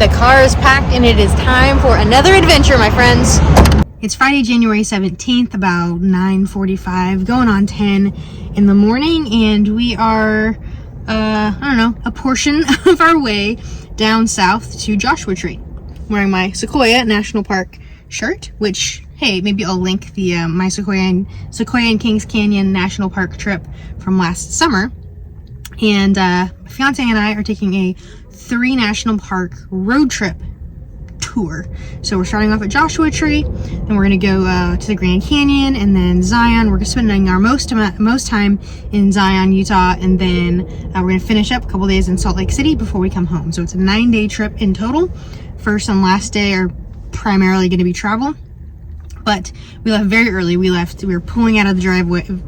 The car is packed and it is time for another adventure, my friends. It's Friday, January 17th, about 9:45, going on 10 in the morning, and we are, I don't know, a portion of our way down south to Joshua Tree. I'm wearing my Sequoia National Park shirt, which, hey, maybe I'll link the my Sequoia and Kings Canyon National Park trip from last summer. And my fiance and I are taking a 3 national park road trip tour. So we're starting off at Joshua Tree, then we're going to go to the Grand Canyon, and then Zion. We're spending our most time in Zion, Utah, and then we're going to finish up a couple days in Salt Lake City before we come home. So it's a 9-day trip in total. First and last day are primarily going to be travel, but we left very early. We were pulling out of the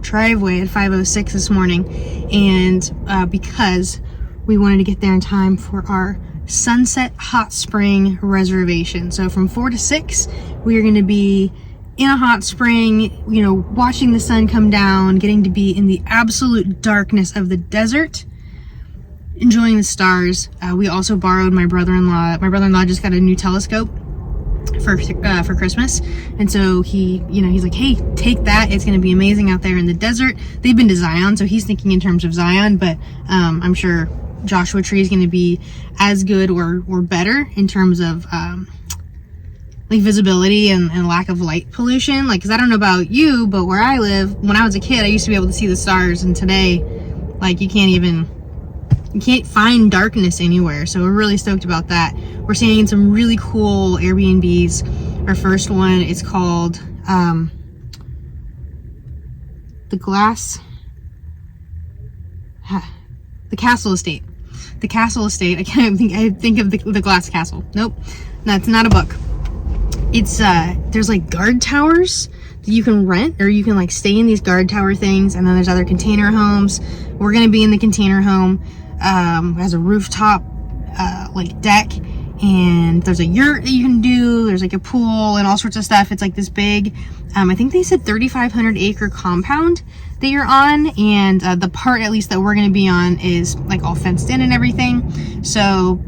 driveway at 5:06 this morning, and because we wanted to get there in time for our Sunset Hot Spring reservation. So from 4 to 6, we are going to be in a hot spring, you know, watching the sun come down, getting to be in the absolute darkness of the desert, enjoying the stars. We also borrowed my brother-in-law. My brother-in-law just got a new telescope for Christmas, and so he's like, hey, take that, it's going to be amazing out there in the desert. They've been to Zion, so he's thinking in terms of Zion, but I'm sure Joshua Tree is going to be as good or better in terms of like visibility and lack of light pollution. Like, because I don't know about you, but where I live, when I was a kid, I used to be able to see the stars, and today, like, you can't find darkness anywhere. So we're really stoked about that. We're staying in some really cool Airbnbs. Our first one is called the Castle Estate. The Castle Estate. I think of the Glass Castle. Nope, that's not a book. It's there's like guard towers that you can rent, or you can like stay in these guard tower things, and then there's other container homes. We're gonna be in the container home. Has a rooftop like deck, and there's a yurt that you can do. There's like a pool and all sorts of stuff. It's like this big, I think they said 3,500 acre compound that you're on, and the part at least that we're going to be on is like all fenced in and everything. So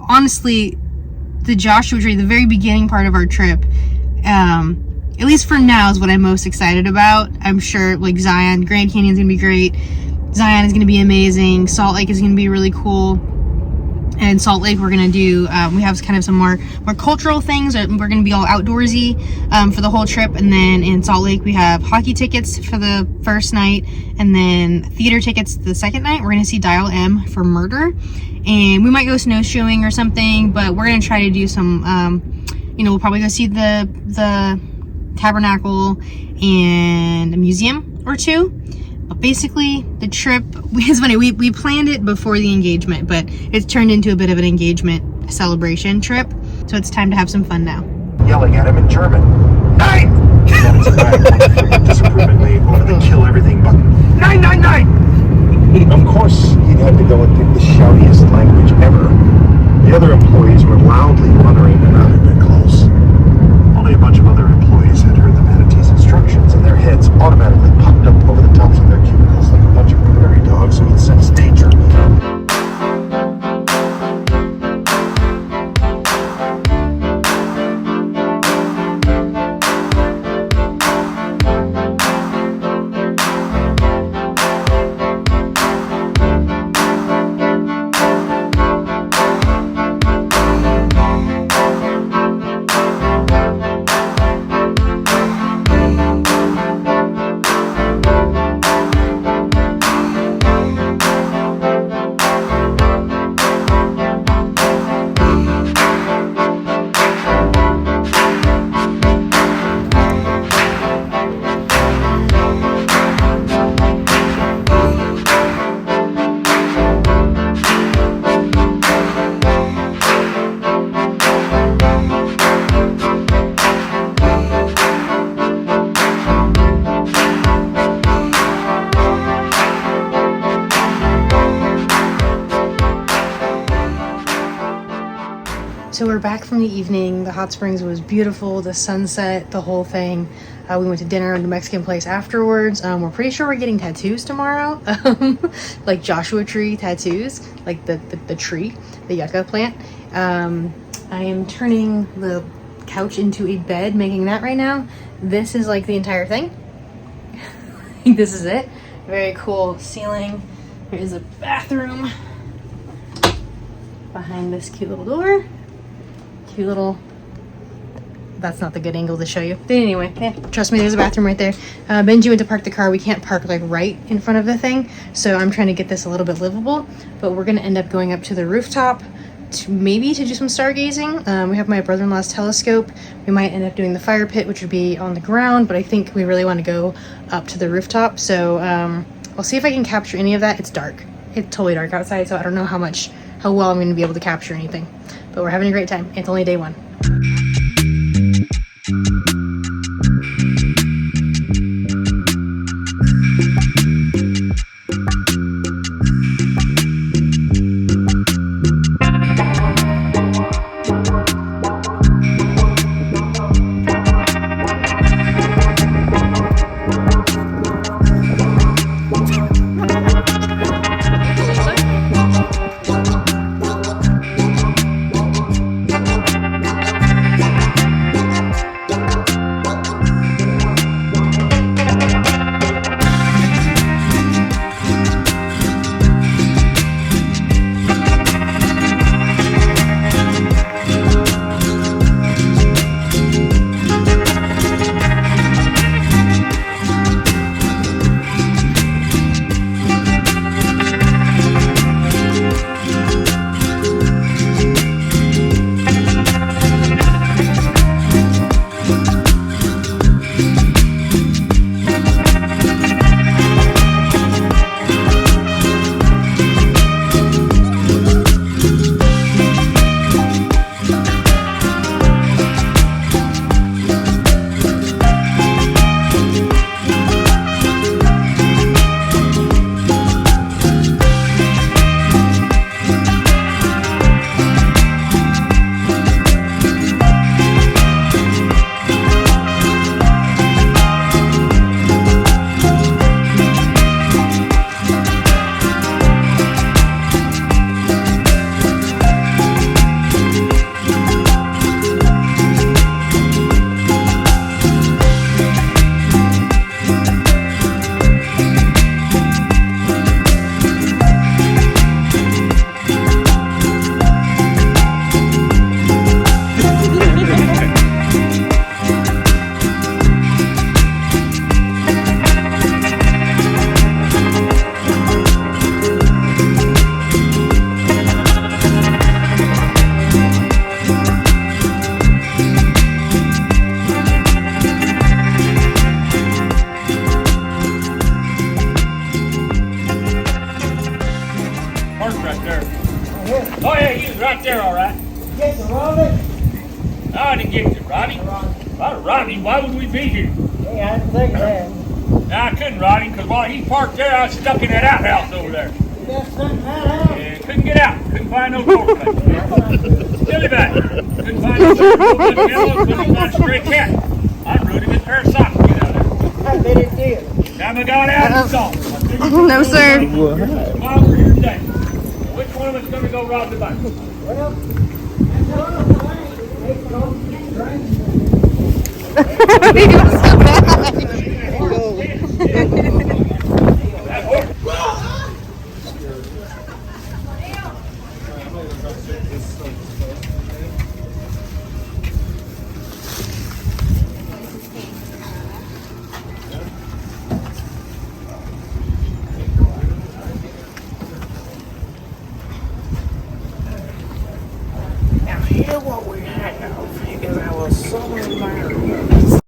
honestly, the Joshua Tree, the very beginning part of our trip, at least for now, is what I'm most excited about. I'm sure like Zion, Grand Canyon's gonna be great. Zion is going to be amazing. Salt Lake is going to be really cool. And Salt Lake, we're going to do, we have kind of some more cultural things. We're going to be all outdoorsy for the whole trip. And then in Salt Lake, we have hockey tickets for the first night, and then theater tickets the second night. We're going to see Dial M for Murder. And we might go snowshoeing or something, but we're going to try to do some, we'll probably go see the Tabernacle and a museum or two. But basically, the trip, it's funny, we planned it before the engagement, but it's turned into a bit of an engagement celebration trip. So it's time to have some fun now. Yelling at him in German. Nine! Disapprovingly over the kill everything button. 999! Of course, he'd had to go and pick the shoutiest language ever. The other employees were loudly muttering and not a bit close. Only a bunch of other employees had heard the manatee's instructions, and their heads automatically popped up over the tops of their cubicles like a bunch of prairie dogs who had sensed danger. So we're back from the evening. The hot springs was beautiful, the sunset, the whole thing. We went to dinner at a Mexican place afterwards. We're pretty sure we're getting tattoos tomorrow, like Joshua Tree tattoos, like the tree, the yucca plant. I am turning the couch into a bed, making that right now. This is like the entire thing. This is it. Very cool ceiling. There is a bathroom behind this cute little door. Cute little, that's not the good angle to show you. But anyway, yeah, trust me, there's a bathroom right there. Benji went to park the car. We can't park like right in front of the thing. So I'm trying to get this a little bit livable, but we're gonna end up going up to the rooftop maybe to do some stargazing. We have my brother-in-law's telescope. We might end up doing the fire pit, which would be on the ground, but I think we really want to go up to the rooftop. So I'll see if I can capture any of that. It's dark. It's totally dark outside, so I don't know how well I'm going to be able to capture anything. But we're having a great time. It's only day one. Rodney, why would we be here? Hey, I didn't think of that. No, I couldn't, Rodney, because while he parked there, I was stuck in that outhouse over there. You got something out of And couldn't get out. Couldn't find no door. Silly bag. Couldn't find no door. Couldn't find a stray cat. I rode a good pair of socks to get out of there. I bet it did. Time I got out and saw. No, sir. Why we're here today. Which one of us is going to go rob the bank? Well, that's one of the things. They don't drink. He was so bad. Now, hear what we had now, because I was so embarrassed.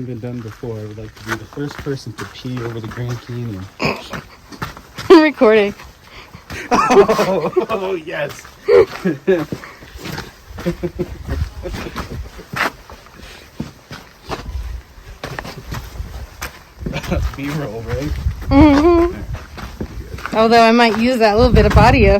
been done before. I would like to be the first person to pee over the Grand Canyon. I'm recording. Oh yes. B-roll, right? Mm-hmm. Although I might use that little bit of audio.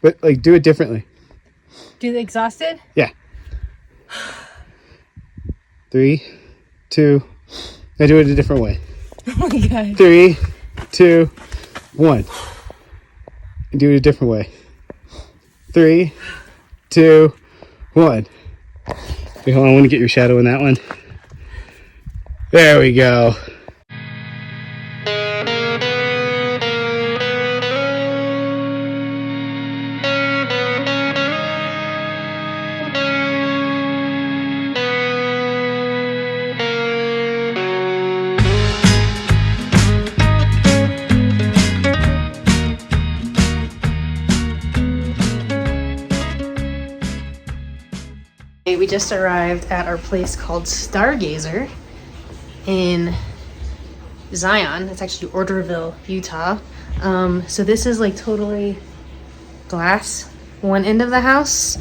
But like, do it differently. Do the exhausted? Yeah. 3, 2. I do it a different way. Oh my god. 3, 2, 1. Do it a different way. 3, 2, 1. Wait, hold on. I want to get your shadow in that one. There we go. We just arrived at our place called Stargazer in Zion. It's actually Orderville, Utah. So this is like totally glass, one end of the house.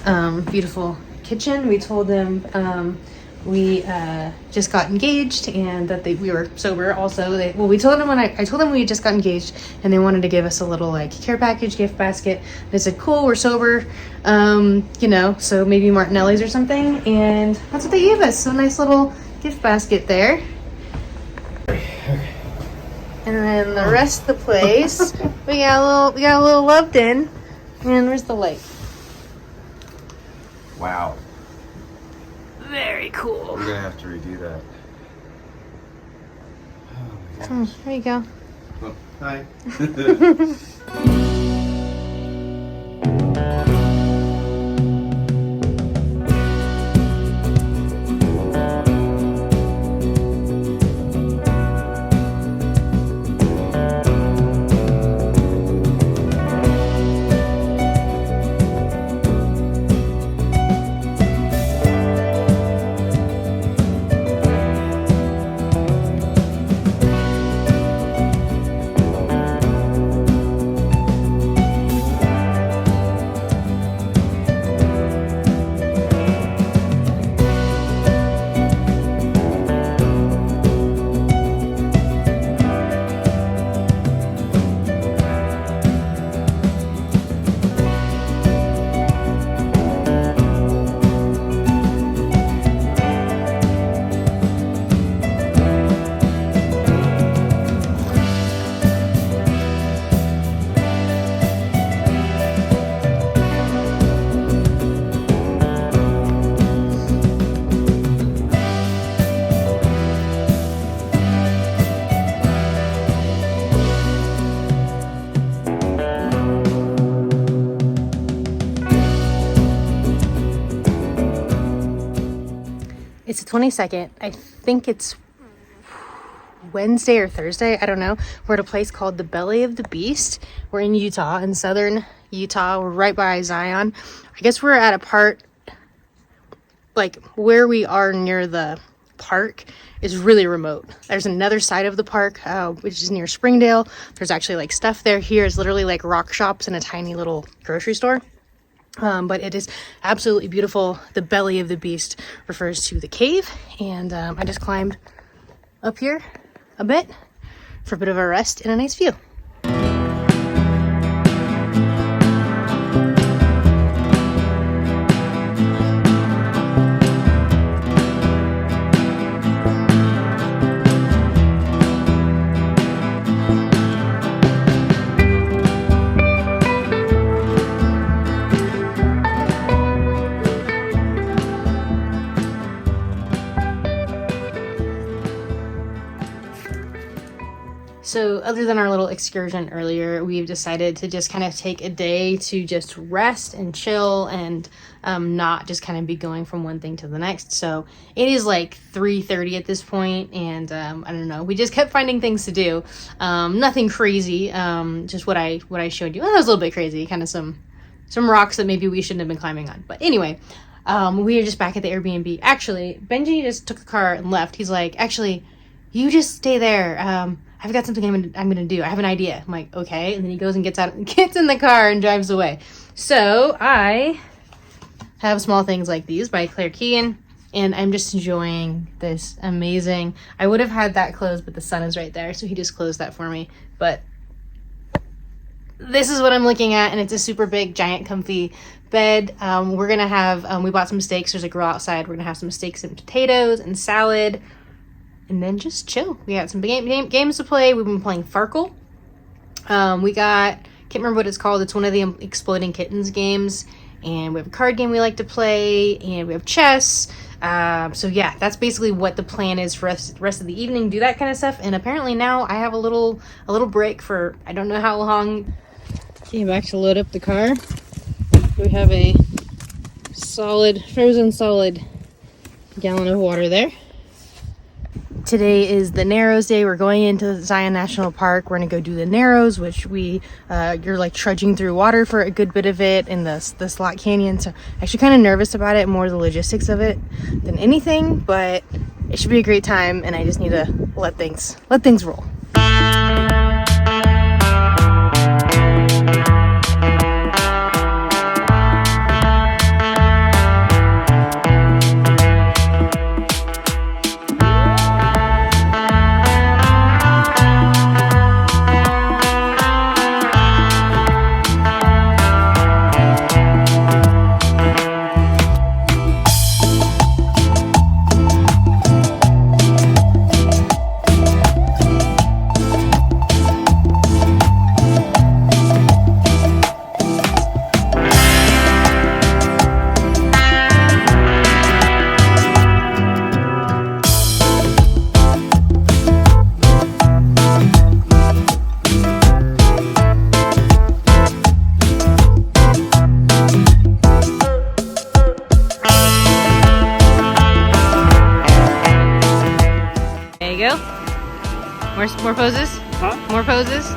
Beautiful kitchen. We told them we just got engaged, and that we were sober also. We told them I told them we just got engaged, and they wanted to give us a little like care package gift basket. They said, cool, we're sober, you know, so maybe Martinelli's or something, and that's what they gave us. So nice little gift basket there. And then the rest of the place, we got a little loved in. And where's the light? Wow. Very cool. We're gonna have to redo that. Oh my gosh. There you go. Oh, hi. It's the 22nd. I think it's Wednesday or Thursday. I don't know. We're at a place called the Belly of the Beast. We're in Utah, in southern Utah. We're right by Zion. I guess we're at a part, like where we are near the park is really remote. There's another side of the park, which is near Springdale. There's actually like stuff there. Here is literally like rock shops and a tiny little grocery store. But it is absolutely beautiful. The Belly of the Beast refers to the cave, and I just climbed up here a bit for a bit of a rest and a nice view. So other than our little excursion earlier, we've decided to just kind of take a day to just rest and chill and not just kind of be going from one thing to the next. So it is like 3:30 at this point, and I don't know. We just kept finding things to do. Nothing crazy. Just what I showed you. Well, that was a little bit crazy. Kind of some rocks that maybe we shouldn't have been climbing on. But anyway, we are just back at the Airbnb. Actually, Benji just took the car and left. He's like, actually, you just stay there. I've got something I'm gonna do. I have an idea. I'm like, okay. And then he goes and gets in the car and drives away. So I have small things like these by Claire Keegan, and I'm just enjoying this amazing. I would have had that closed, but the sun is right there, so he just closed that for me. But this is what I'm looking at, and it's a super big, giant, comfy bed. We're gonna have. We bought some steaks. There's a grill outside. We're gonna have some steaks and potatoes and salad. And then just chill. We got some games to play. We've been playing Farkle. Can't remember what it's called. It's one of the Exploding Kittens games. And we have a card game we like to play. And we have chess. So yeah, that's basically what the plan is for the rest of the evening. Do that kind of stuff. And apparently now I have a little break for I don't know how long. Came back to load up the car. We have a frozen solid gallon of water there. Today is the Narrows Day. We're going into Zion National Park. We're gonna go do the Narrows, which you're like trudging through water for a good bit of it in the Slot Canyon. So actually kind of nervous about it, more the logistics of it than anything, but it should be a great time, and I just need to let things roll. There you go. More poses? Huh? More poses?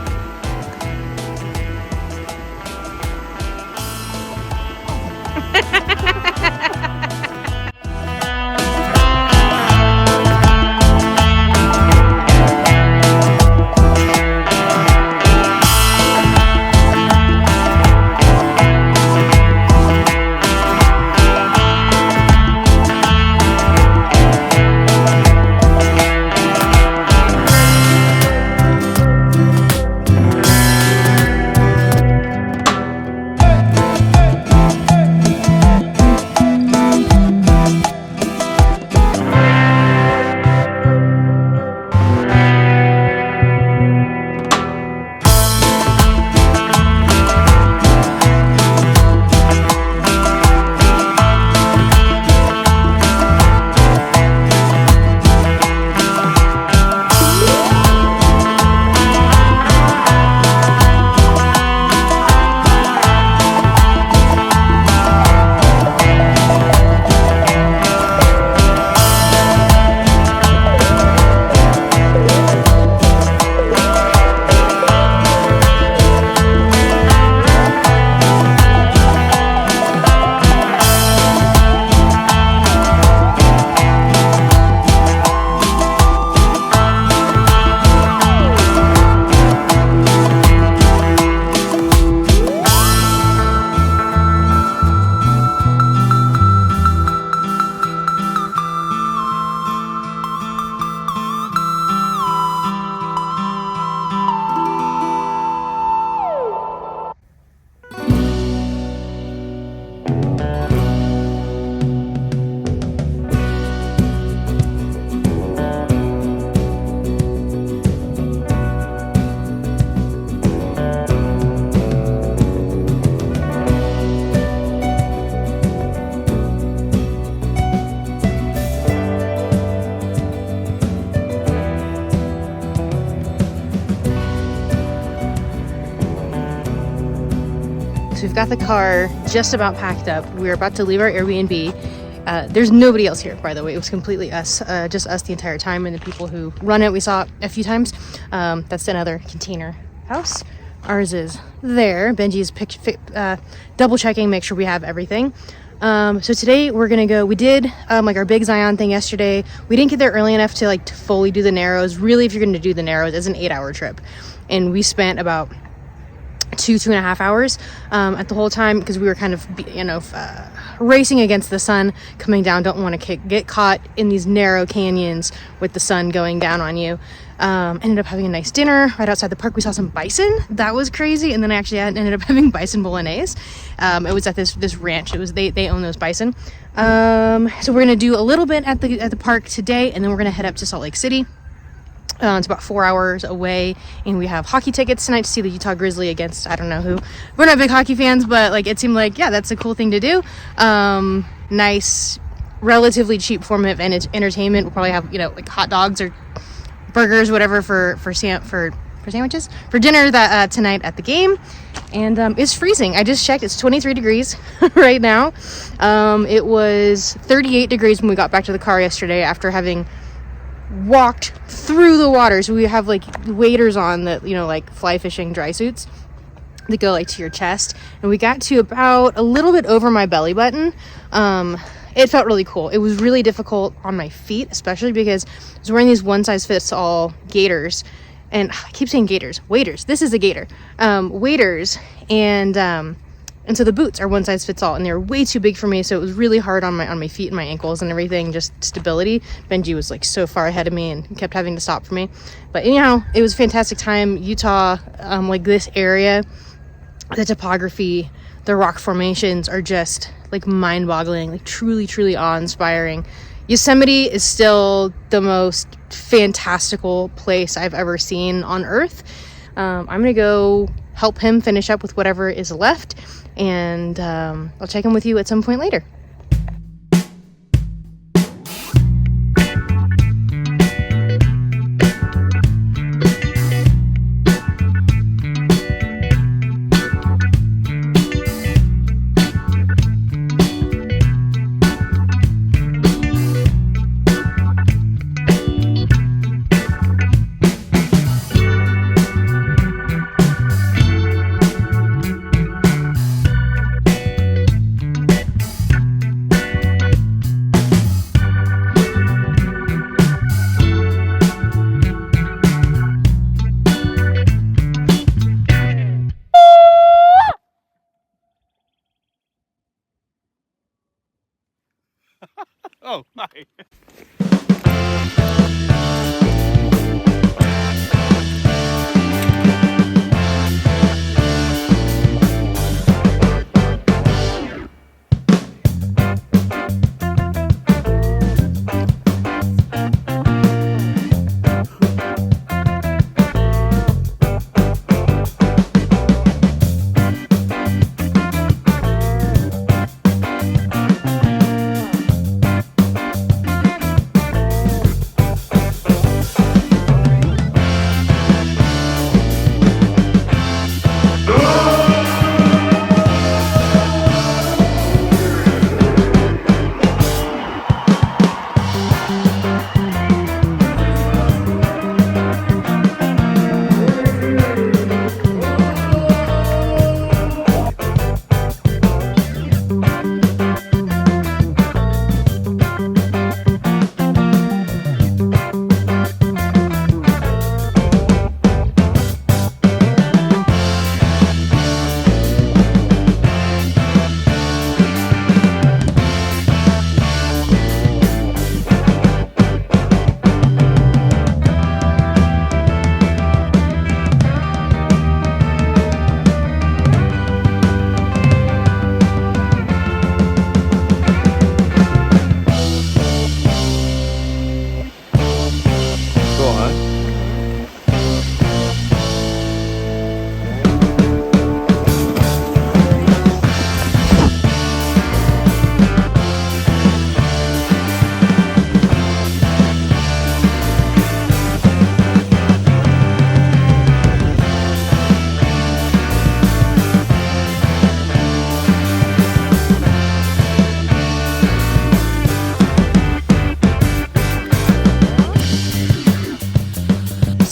We've got the car just about packed up. We're about to leave our Airbnb. There's nobody else here, by the way. It was completely us, just us the entire time, and the people who run it we saw a few times. That's another container house. Ours is there. Benji's double checking, make sure we have everything. So today we're gonna go. We did like our big Zion thing yesterday. We didn't get there early enough to like to fully do the Narrows. Really, if you're gonna do the Narrows, it's an 8-hour trip, and we spent about 2.5 hours at the whole time because we were kind of racing against the sun coming down. Don't want to get caught in these narrow canyons with the sun going down on you. Ended up having a nice dinner right outside the park. We saw some bison. That was crazy. And then I actually ended up having bison bolognese. It was at this ranch. It was they own those bison. So we're gonna do a little bit at the park today, and then we're gonna head up to Salt Lake City. It's about 4 hours away, and we have hockey tickets tonight to see the Utah Grizzly against I don't know who. We're not big hockey fans, but like it seemed like, yeah, that's a cool thing to do. Nice, relatively cheap form of entertainment. We'll probably have like hot dogs or burgers, whatever for sandwiches for dinner that tonight at the game. And it's freezing. I just checked. It's 23 degrees right now. It was 38 degrees when we got back to the car yesterday after having walked through the water. So we have like waders on that, like fly fishing dry suits that go like to your chest, and we got to about a little bit over my belly button. It felt really cool. It was really difficult on my feet, especially because I was wearing these one size fits all gaiters, and I keep saying gators, waders. This is a gator, waders, and so the boots are one size fits all, and they're way too big for me. So it was really hard on my feet and my ankles and everything, just stability. Benji was like so far ahead of me and kept having to stop for me. But anyhow, it was a fantastic time. Utah, like this area, the topography, the rock formations are just like mind-boggling, like truly awe-inspiring. Yosemite is still the most fantastical place I've ever seen on Earth. I'm gonna go help him finish up with whatever is left, and I'll check in with you at some point later.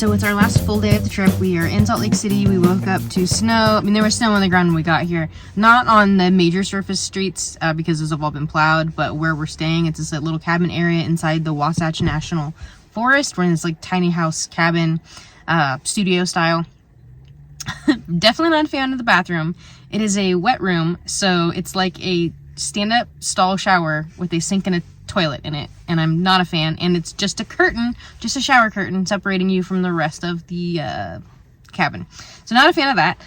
So it's our last full day of the trip. We are in Salt Lake City. We woke up to snow. I mean, there was snow on the ground when we got here. Not on the major surface streets because those have all been plowed, but where we're staying, it's this little cabin area inside the Wasatch National Forest. We're in this like tiny house cabin, studio style. Definitely not a fan of the bathroom. It is a wet room, so it's like a stand-up stall shower with a sink and a toilet in it, and I'm not a fan. And it's just a curtain, just a shower curtain separating you from the rest of the cabin, so not a fan of that.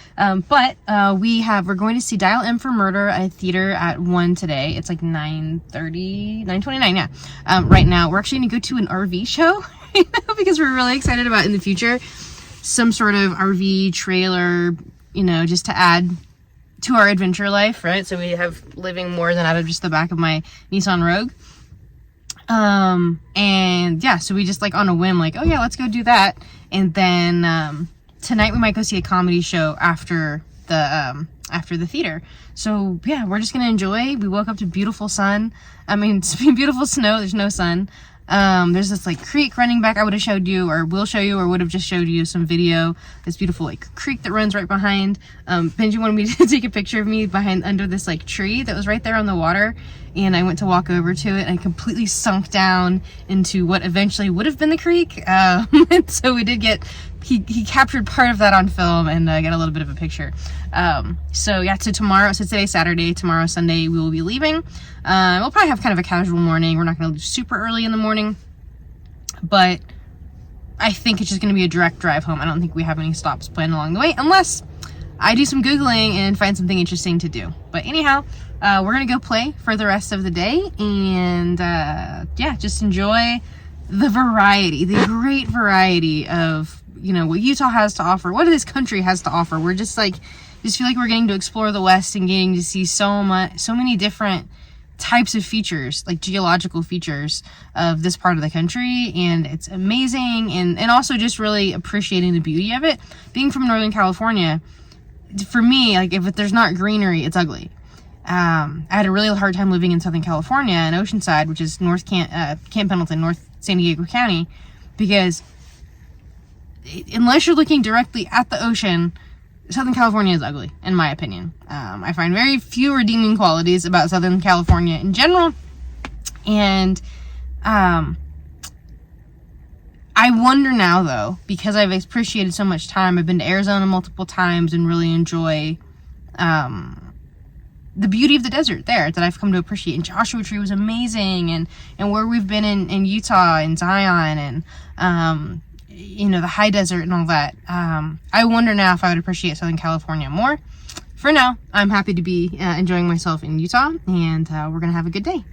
But we're going to see Dial M for Murder at theater at 1 today. It's like 9:29. Yeah. Right now we're actually gonna go to an RV show because we're really excited about in the future some sort of RV trailer, you know, just to add to our adventure life, right? So we have living more than out of just the back of my Nissan Rogue. And yeah, so we just like on a whim, like, oh yeah, let's go do that. And then, tonight we might go see a comedy show after the theater. So yeah, we're just gonna enjoy. We woke up to beautiful sun. I mean, it's beautiful snow. There's no sun. There's this like creek running back. I would have showed you, or will show you, or would have just showed you some video. This beautiful like creek that runs right behind. Benji wanted me to take a picture of me under this like tree that was right there on the water, and I went to walk over to it and I completely sunk down into what eventually would have been the creek. And so we did get, he captured part of that on film and got a little bit of a picture. So yeah, so today's Saturday, tomorrow Sunday, we will be leaving. We'll probably have kind of a casual morning. We're not going to leave super early in the morning, but I think it's just going to be a direct drive home. I don't think we have any stops planned along the way, unless I do some Googling and find something interesting to do. But anyhow, we're going to go play for the rest of the day, and yeah, just enjoy the great variety of, you know, what Utah has to offer, what this country has to offer. We're just like, just feel like we're getting to explore the West and getting to see so many different types of features, like geological features of this part of the country, and it's amazing. And also just really appreciating the beauty of it. Being from Northern California, for me, like if there's not greenery, it's ugly. I had a really hard time living in Southern California in Oceanside, which is Camp Pendleton, North San Diego County, because unless you're looking directly at the ocean, Southern California is ugly, in my opinion. I find very few redeeming qualities about Southern California in general. And I wonder now, though, because I've appreciated so much time, I've been to Arizona multiple times and really enjoy the beauty of the desert there that I've come to appreciate. And Joshua Tree was amazing, and where we've been in Utah and Zion and you know, the high desert and all that. I wonder now if I would appreciate Southern California more. For now, I'm happy to be enjoying myself in Utah, and we're gonna have a good day.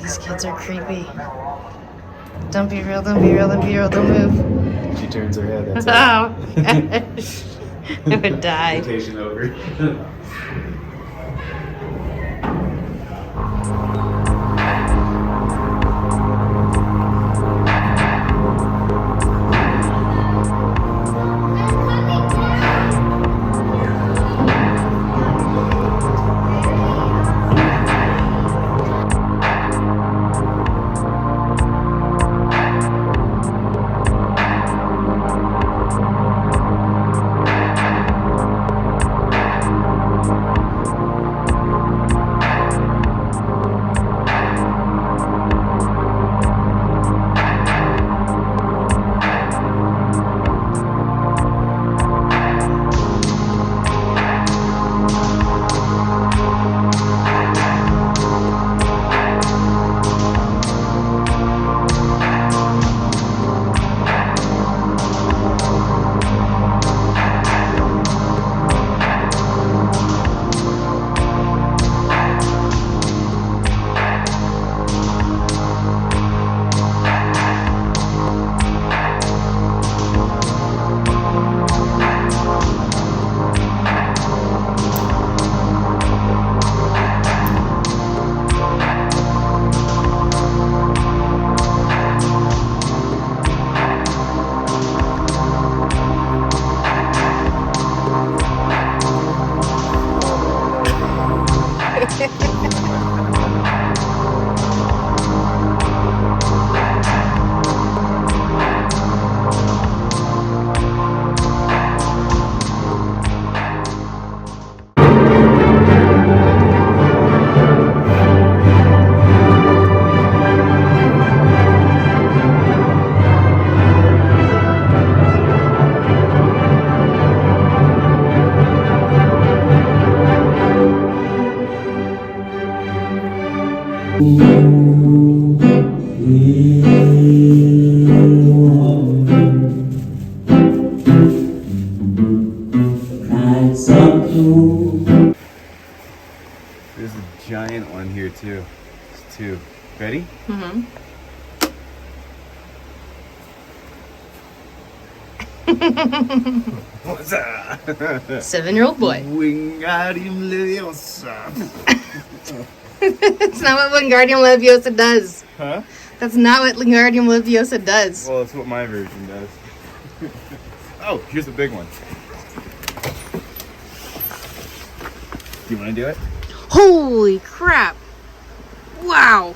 These kids are creepy. Don't be real, don't be real, don't be real, don't move. She turns her head. That's Oh, gosh. I would die. Invitation over. giant one here too. It's 2. Ready? Mm-hmm. What's that? 7-year-old boy. Wingardium Leviosa. That's not what Wingardium Leviosa does. Huh? That's not what Wingardium Leviosa does. Well, that's what my version does. Oh, here's the big one. Do you want to do it? Holy crap. Wow.